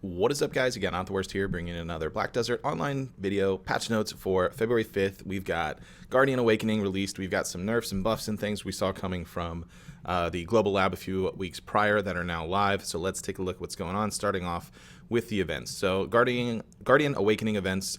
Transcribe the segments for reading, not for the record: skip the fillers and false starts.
What is up, guys? Again, Not the Worst here, bringing in another Black Desert online video patch notes for February 5th. We've got Guardian Awakening released. We've got some nerfs and buffs and things we saw coming from the Global Lab a few weeks prior that are now live. So let's take a look at what's going on, starting off with the events. So Guardian Awakening events.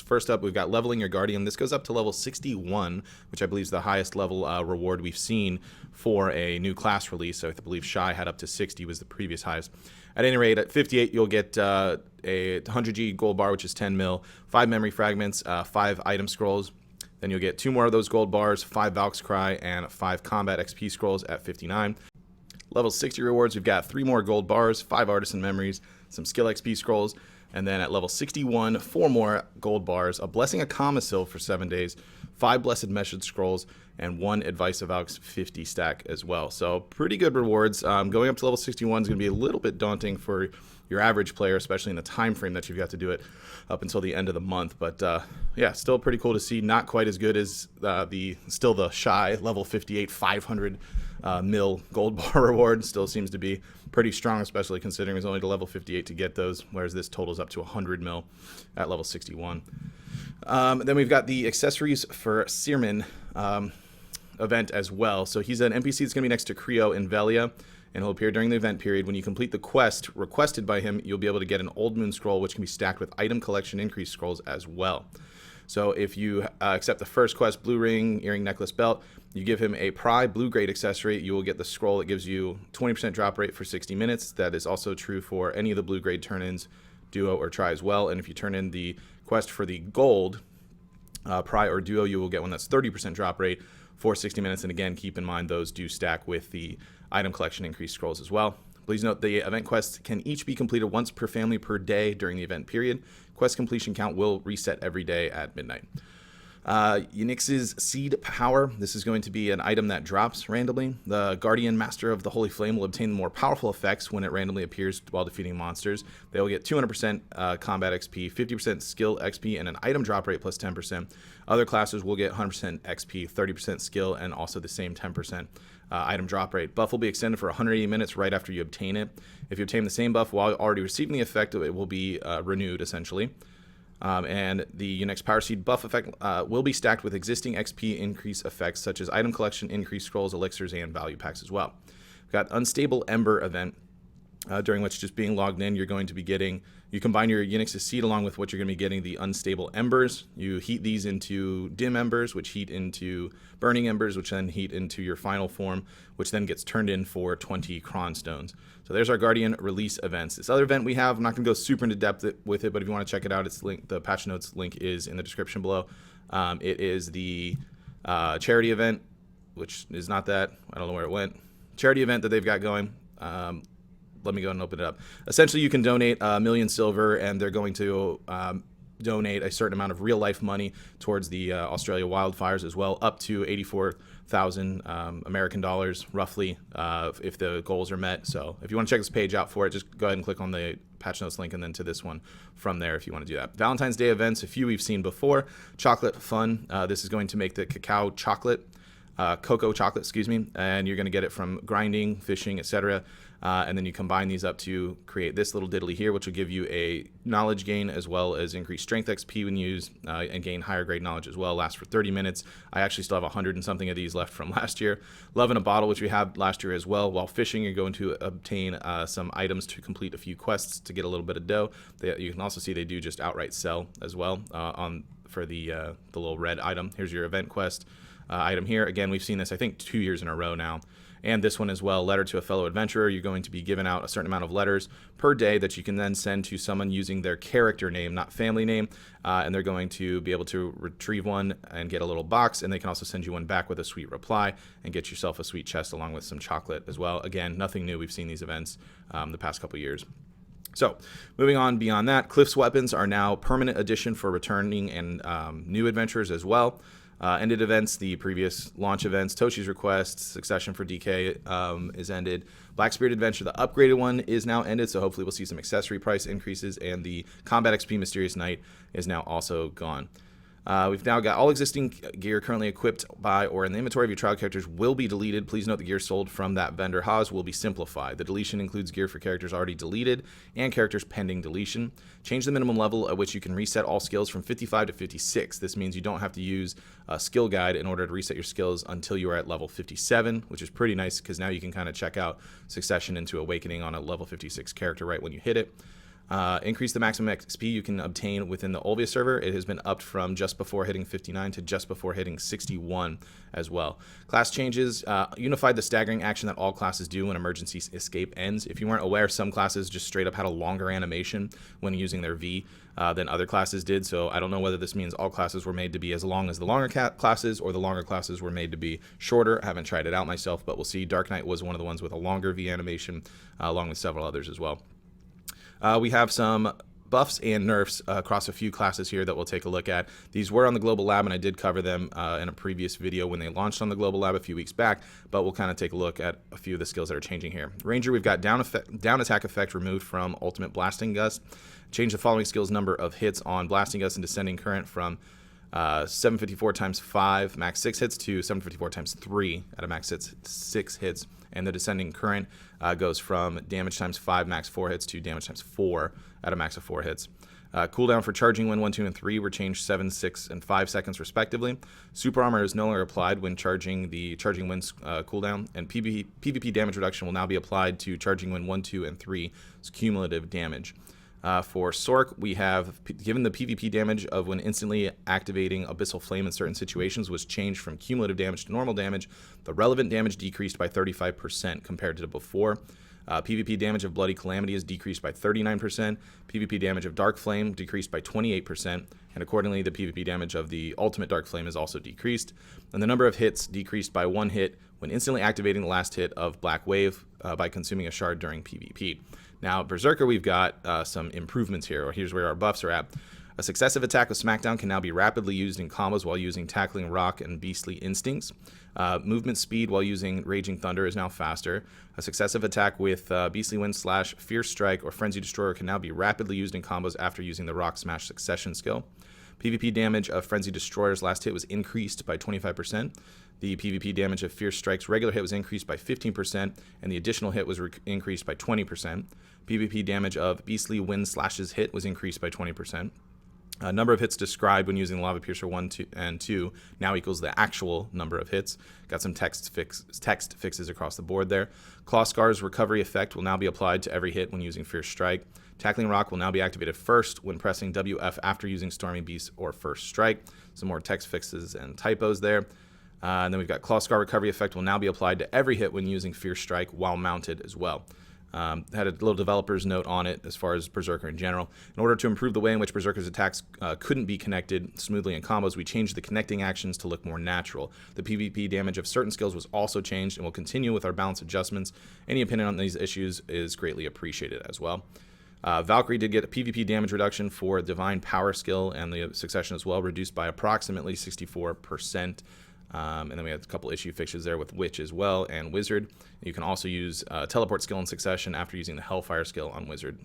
First up, we've got leveling your Guardian. This goes up to level 61, which I believe is the highest level reward we've seen for a new class release. So I believe Shy had up to 60 was the previous highest. At any rate, at 58, you'll get a 100G gold bar, which is 10 mil, 5 memory fragments, 5 item scrolls. Then you'll get 2 more of those gold bars, 5 Valk's Cry, and 5 combat XP scrolls at 59. Level 60 rewards, we've got 3 more gold bars, 5 artisan memories, some skill XP scrolls, and then at level 61, 4 more gold bars, a Blessing of Kamasil for 7 days, 5 Blessed Message scrolls, and 1 Advice of Valk's 50 stack as well. So pretty good rewards. Going up to level 61 is going to be a little bit daunting for your average player, especially in the time frame that you've got to do it up until the end of the month. But yeah, still pretty cool to see. Not quite as good as the Shy level 58 500 mil gold bar reward. Still seems to be pretty strong, especially considering it's only to level 58 to get those, whereas this totals up to 100 mil at level 61. Then we've got the accessories for Searman event as well. So he's an NPC that's going to be next to Creo in Velia, and he'll appear during the event period. When you complete the quest requested by him, you'll be able to get an Old Moon scroll, which can be stacked with item collection increase scrolls as well. So if you accept the first quest, Blue Ring, Earring, Necklace, Belt, you give him a Pry Blue Grade accessory, you will get the scroll that gives you 20% drop rate for 60 minutes. That is also true for any of the Blue Grade turn-ins, Duo or Try as well. And if you turn in the quest for the Gold, Pry or Duo, you will get one that's 30% drop rate for 60 minutes. And again, keep in mind those do stack with the item collection increase scrolls as well. Please note the event quests can each be completed once per family per day during the event period. Quest completion count will reset every day at midnight. Unix's Seed Power. This is going to be an item that drops randomly. The Guardian Master of the Holy Flame will obtain more powerful effects when it randomly appears while defeating monsters. They will get 200% combat XP, 50% skill XP, and an item drop rate plus 10%. Other classes will get 100% XP, 30% skill, and also the same 10% item drop rate. Buff will be extended for 180 minutes right after you obtain it. If you obtain the same buff while already receiving the effect, it will be renewed essentially. And the Unix Power Seed buff effect will be stacked with existing XP increase effects such as item collection, increase scrolls, elixirs, and value packs as well. We've got Unstable Ember event, during which just being logged in, you're going to be getting, you combine your Unix's Seed along with what you're going to be getting, the Unstable Embers. You heat these into Dim Embers, which heat into Burning Embers, which then heat into your final form, which then gets turned in for 20 Cron Stones. So there's our Guardian release events. This other event we have, I'm not going to go super into depth with it, but if you want to check it out, it's linked, the patch notes link is in the description below. It is the charity event, which is not that. I don't know where it went. Charity event that they've got going. Let me go and open it up. Essentially, you can donate $1 million silver, and they're going to donate a certain amount of real-life money towards the Australia wildfires as well, up to 84,000 American dollars, roughly, if the goals are met. So if you want to check this page out for it, just go ahead and click on the patch notes link and then to this one from there if you want to do that. Valentine's Day events, a few we've seen before. Chocolate Fun. This is going to make the cacao chocolate, cocoa chocolate, excuse me, and you're going to get it from grinding, fishing, etc. And then you combine these up to create this little diddly here, which will give you a knowledge gain as well as increased strength XP when used, and gain higher grade knowledge as well. Lasts for 30 minutes. I actually still have 100 and something of these left from last year. Love in a Bottle, which we had last year as well. While fishing, you're going to obtain some items to complete a few quests to get a little bit of dough. You can also see they do just outright sell as well for the little red item. Here's your event quest item here. Again, we've seen this, I think, 2 years in a row now. And this one as well, Letter to a Fellow Adventurer. You're going to be given out a certain amount of letters per day that you can then send to someone using their character name, not family name. And they're going to be able to retrieve one and get a little box. And they can also send you one back with a sweet reply and get yourself a sweet chest along with some chocolate as well. Again, nothing new. We've seen these events the past couple years. So moving on beyond that, Cliff's weapons are now permanent addition for returning and new adventurers as well. Ended events, the previous launch events, Toshi's Request, Succession for DK is ended. Black Spirit Adventure, the upgraded one, is now ended, so hopefully we'll see some accessory price increases, and the Combat XP Mysterious Night is now also gone. We've now got all existing gear currently equipped by or in the inventory of your trial characters will be deleted. Please note the gear sold from that vendor Haas will be simplified. The deletion includes gear for characters already deleted and characters pending deletion. Change the minimum level at which you can reset all skills from 55 to 56. This means you don't have to use a skill guide in order to reset your skills until you are at level 57, which is pretty nice because now you can kind of check out Succession into Awakening on a level 56 character right when you hit it. Increase the maximum XP you can obtain within the Olvia server. It has been upped from just before hitting 59 to just before hitting 61 as well. Class changes, unified the staggering action that all classes do when emergency escape ends. If you weren't aware, some classes just straight up had a longer animation when using their V than other classes did, so I don't know whether this means all classes were made to be as long as the longer classes or the longer classes were made to be shorter. I haven't tried it out myself, but we'll see. Dark Knight was one of the ones with a longer V animation, along with several others as well. We have some buffs and nerfs across a few classes here that we'll take a look at. These were on the Global Lab, and I did cover them in a previous video when they launched on the Global Lab a few weeks back, but we'll kind of take a look at a few of the skills that are changing here. Ranger, we've got down attack effect removed from Ultimate Blasting Gust. Change the following skills number of hits on Blasting Gust and Descending Current from 754 times 5 max 6 hits to 754 times 3 at a max 6 hits. And the Descending Current goes from damage times 5 max 4 hits to damage times 4 at a max of 4 hits. Cooldown for Charging Wind 1, 2, and 3 were changed 7, 6, and 5 seconds respectively. Super Armor is no longer applied when charging the Charging Wind's cooldown, and PvP damage reduction will now be applied to Charging Wind 1, 2, and 3's cumulative damage. For Sork, we have given the PvP damage of when instantly activating Abyssal Flame in certain situations was changed from cumulative damage to normal damage. The relevant damage decreased by 35% compared to before. PvP damage of Bloody Calamity is decreased by 39%. PvP damage of Dark Flame decreased by 28%. And accordingly, the PvP damage of the Ultimate Dark Flame is also decreased. And the number of hits decreased by 1 hit when instantly activating the last hit of Black Wave by consuming a shard during PvP. Now, Berserker, we've got some improvements here, or here's where our buffs are at. A successive attack with Smackdown can now be rapidly used in combos while using Tackling Rock and Beastly Instincts. Movement speed while using Raging Thunder is now faster. A successive attack with Beastly Wind / Fierce Strike or Frenzy Destroyer can now be rapidly used in combos after using the Rock Smash Succession skill. PvP damage of Frenzy Destroyer's last hit was increased by 25%. The PvP damage of Fierce Strike's regular hit was increased by 15%, and the additional hit was increased by 20%. PvP damage of Beastly Wind / hit was increased by 20%. Number of hits described when using Lava Piercer 1 and 2 now equals the actual number of hits. Got some text fixes across the board there. Claw Scar's recovery effect will now be applied to every hit when using Fierce Strike. Tackling Rock will now be activated first when pressing WF after using Stormy Beast or First Strike. Some more text fixes and typos there. And then we've got Claw Scar recovery effect will now be applied to every hit when using Fierce Strike while mounted as well. Had a little developer's note on it as far as Berserker in general. In order to improve the way in which Berserker's attacks couldn't be connected smoothly in combos, we changed the connecting actions to look more natural. The PvP damage of certain skills was also changed and will continue with our balance adjustments. Any opinion on these issues is greatly appreciated as well. Valkyrie did get a PvP damage reduction for Divine Power skill and the Succession as well, reduced by approximately 64%. And then we had a couple issue fixes there with Witch as well and Wizard. You can also use Teleport skill in Succession after using the Hellfire skill on Wizard.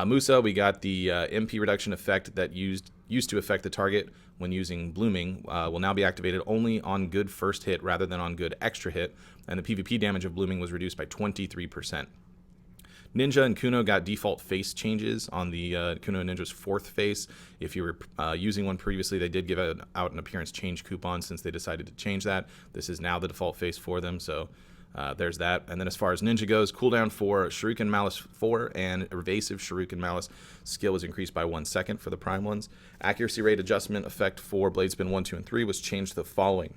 Musa, we got the MP reduction effect that used to affect the target when using Blooming will now be activated only on good first hit rather than on good extra hit, and the PvP damage of Blooming was reduced by 23%. Ninja and Kuno got default face changes on the Kuno and Ninja's 4th face. If you were using one previously, they did give out an appearance change coupon since they decided to change that. This is now the default face for them, so there's that. And then as far as Ninja goes, cooldown for Shuriken Malice 4 and Evasive Shuriken Malice skill was increased by 1 second for the prime ones. Accuracy rate adjustment effect for Bladespin 1, 2, and 3 was changed to the following.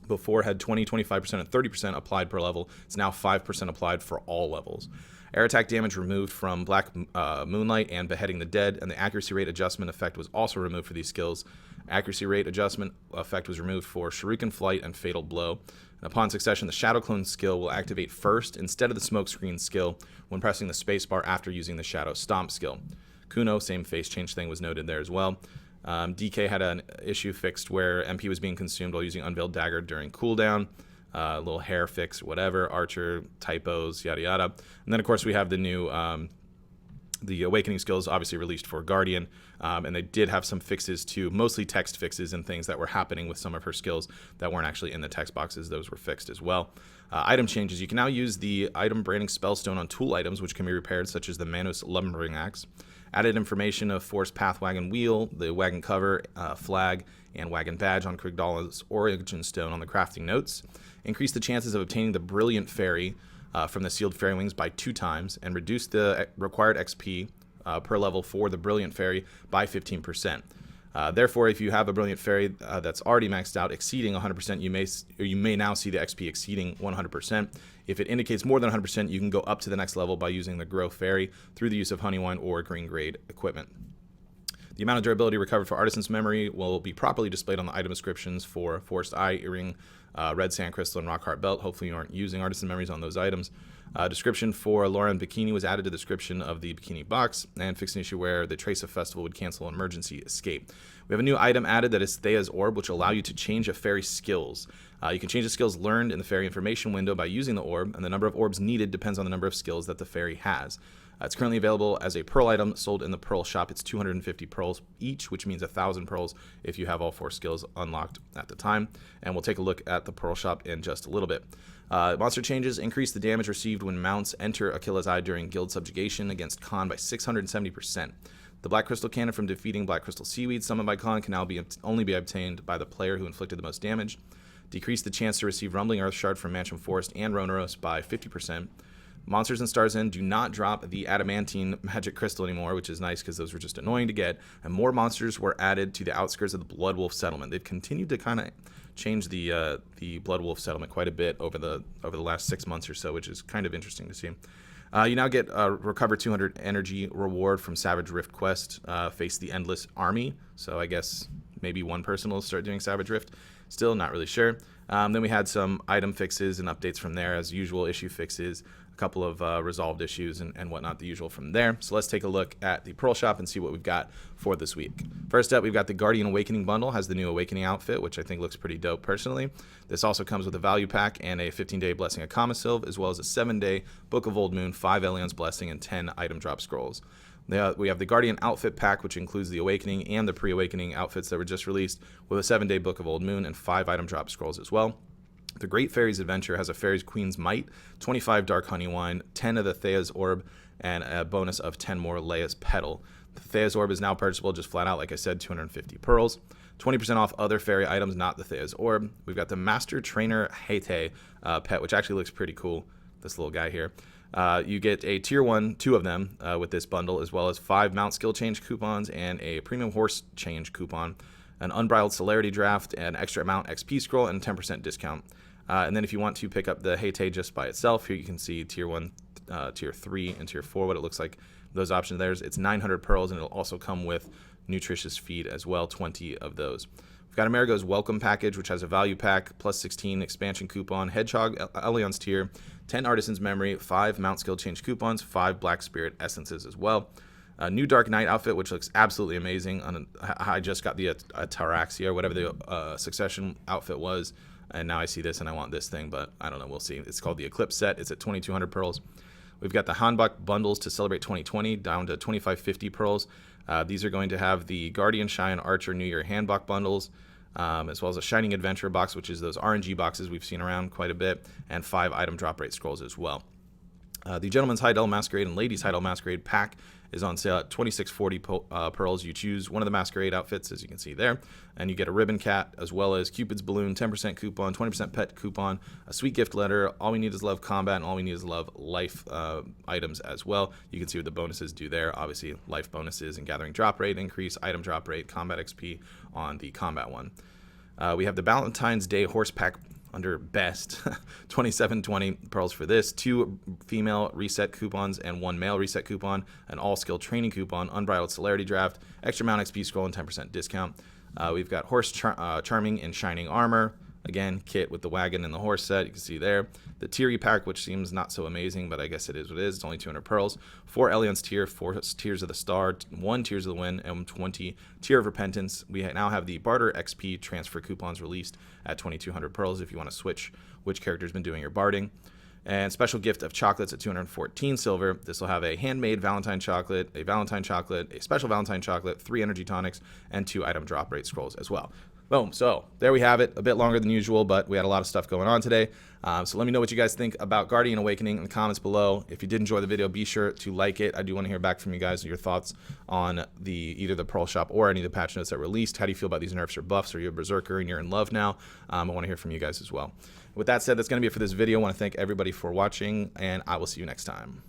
Before had 20, 25%, and 30% applied per level. It's now 5% applied for all levels. Air attack damage removed from Black Moonlight and Beheading the Dead, and the accuracy rate adjustment effect was also removed for these skills. Accuracy rate adjustment effect was removed for Shuriken Flight and Fatal Blow. And upon succession, the Shadow Clone skill will activate first instead of the Smokescreen skill when pressing the spacebar after using the Shadow Stomp skill. Kuno, same face change thing was noted there as well. DK had an issue fixed where MP was being consumed while using Unveiled Dagger during cooldown. Little hair fix, whatever, Archer, typos, yada yada. And then, of course, we have the new The Awakening skills obviously released for Guardian, and they did have some fixes to, mostly text fixes and things that were happening with some of her skills that weren't actually in the text boxes. Those were fixed as well. Item changes. You can now use the item branding spellstone on tool items, which can be repaired, such as the Manus Lumbering Axe. Added information of Force Path Wagon Wheel, the wagon cover, flag, and wagon badge on Krigdala's Origin Stone on the crafting notes. Increase the chances of obtaining the Brilliant Fairy from the Sealed Fairy Wings by 2 times, and reduce the required XP per level for the Brilliant Fairy by 15%. Therefore, if you have a Brilliant Fairy that's already maxed out, exceeding 100%, you may now see the XP exceeding 100%. If it indicates more than 100%, you can go up to the next level by using the Grow Fairy through the use of Honeywine or Green Grade equipment. The amount of durability recovered for Artisan's Memory will be properly displayed on the item descriptions for Forest Eye, Earring, Red Sand Crystal, and Rockheart Belt. Hopefully you aren't using Artisan Memories on those items. Description for Lauren Bikini was added to the description of the bikini box, and fixed an issue where the Trace of Festival would cancel an emergency escape. We have a new item added that is Thea's Orb, which will allow you to change a fairy's skills. You can change the skills learned in the fairy information window by using the orb, and the number of orbs needed depends on the number of skills that the fairy has. It's currently available as a pearl item sold in the pearl shop. It's 250 pearls each, which means 1,000 pearls if you have all 4 skills unlocked at the time. And we'll take a look at the pearl shop in just a little bit. Monster changes increase the damage received when mounts enter Akila's Eye during guild subjugation against Khan by 670%. The Black Crystal Cannon from defeating Black Crystal Seaweed summoned by Khan can now only be obtained by the player who inflicted the most damage. Decrease the chance to receive Rumbling Earth Shard from Mansion Forest and Rhonaros by 50%. Monsters in Stars End do not drop the Adamantine Magic Crystal anymore, which is nice because those were just annoying to get. And more monsters were added to the outskirts of the Blood Wolf settlement. They've continued to kind of change the Blood Wolf settlement quite a bit over the last 6 months or so, which is kind of interesting to see. You now get a Recover 200 energy reward from Savage Rift quest. Face the Endless Army. So I guess maybe one person will start doing Savage Rift. Still not really sure. Then we had some item fixes and updates from there, as usual, issue fixes, a couple of resolved issues and whatnot, the usual from there. So let's take a look at the Pearl Shop and see what we've got for this week. First up, we've got the Guardian Awakening bundle, has the new Awakening outfit, which I think looks pretty dope personally. This also comes with a value pack and a 15-day Blessing of Kamasilv, as well as a 7-day Book of Old Moon, 5 Elion's Blessing, and 10 item drop scrolls. We have the Guardian Outfit Pack, which includes the Awakening and the Pre-Awakening outfits that were just released, with a 7-day Book of Old Moon and 5 item drop scrolls as well. The Great Fairies Adventure has a Fairies Queen's Might, 25 Dark Honey Wine, 10 of the Thea's Orb, and a bonus of 10 more Leia's Petal. The Thea's Orb is now purchasable just flat out, like I said, 250 pearls. 20% off other fairy items, not the Thea's Orb. We've got the Master Trainer Hate pet, which actually looks pretty cool, this little guy here. You get a tier 1, 2 of them with this bundle, as well as 5 mount skill change coupons and a premium horse change coupon, an unbridled celerity draft, an extra amount XP scroll, and 10% discount. And then if you want to pick up the Hate just by itself, here you can see tier 1, tier 3, and tier 4, what it looks like. Those options there. It's 900 pearls, and it'll also come with nutritious feed as well, 20 of those. We've got Amerigo's Welcome Package, which has a value pack, plus 16 expansion coupon, Hedgehog Alliance tier, 10 Artisan's Memory, 5 Mount Skill Change coupons, 5 Black Spirit Essences as well. A new Dark Knight outfit, which looks absolutely amazing. I just got the Ataraxia, whatever the Succession outfit was, and now I see this and I want this thing, but I don't know, we'll see. It's called the Eclipse set. It's at 2,200 pearls. We've got the Hanbok bundles to celebrate 2020, down to 2,550 pearls. These are going to have the Guardian, Shine, Archer, New Year Handbok bundles, as well as a Shining Adventure box, which is those RNG boxes we've seen around quite a bit, and 5 item drop rate scrolls as well. The Gentleman's Heidel Masquerade and Ladies Heidel Masquerade pack is on sale at 2,640 pearls. You choose one of the Masquerade outfits, as you can see there, and you get a ribbon cat, as well as Cupid's Balloon, 10% coupon, 20% pet coupon, a sweet gift letter. All we need is love combat, and all we need is love life items as well. You can see what the bonuses do there. Obviously, life bonuses and gathering drop rate increase, item drop rate, combat XP on the combat one. We have the Valentine's Day horse pack under best, 2720 pearls for this, 2 female reset coupons and 1 male reset coupon, an all-skill training coupon, unbridled celerity draft, extra mount XP scroll, and 10% discount. We've got Horse Charming in Shining Armor, again, kit with the wagon and the horse set, you can see there. The Teary pack, which seems not so amazing, but I guess it is what it is. It's only 200 pearls. 4 Elion's tier, 4 Tears of the Star, 1 Tears of the Wind, and 20 Tear of Repentance. We now have the Barter XP transfer coupons released at 2,200 pearls if you want to switch which character's been doing your barding. And special gift of chocolates at 214 silver. This will have a handmade Valentine chocolate, a special Valentine chocolate, 3 energy tonics, and 2 item drop rate scrolls as well. Boom. So there we have it. A bit longer than usual, but we had a lot of stuff going on today. So let me know what you guys think about Guardian Awakening in the comments below. If you did enjoy the video, be sure to like it. I do want to hear back from you guys, your thoughts on either the Pearl Shop or any of the patch notes that were released. How do you feel about these nerfs or buffs? Are you a berserker and you're in love now? I want to hear from you guys as well. With that said, that's going to be it for this video. I want to thank everybody for watching, and I will see you next time.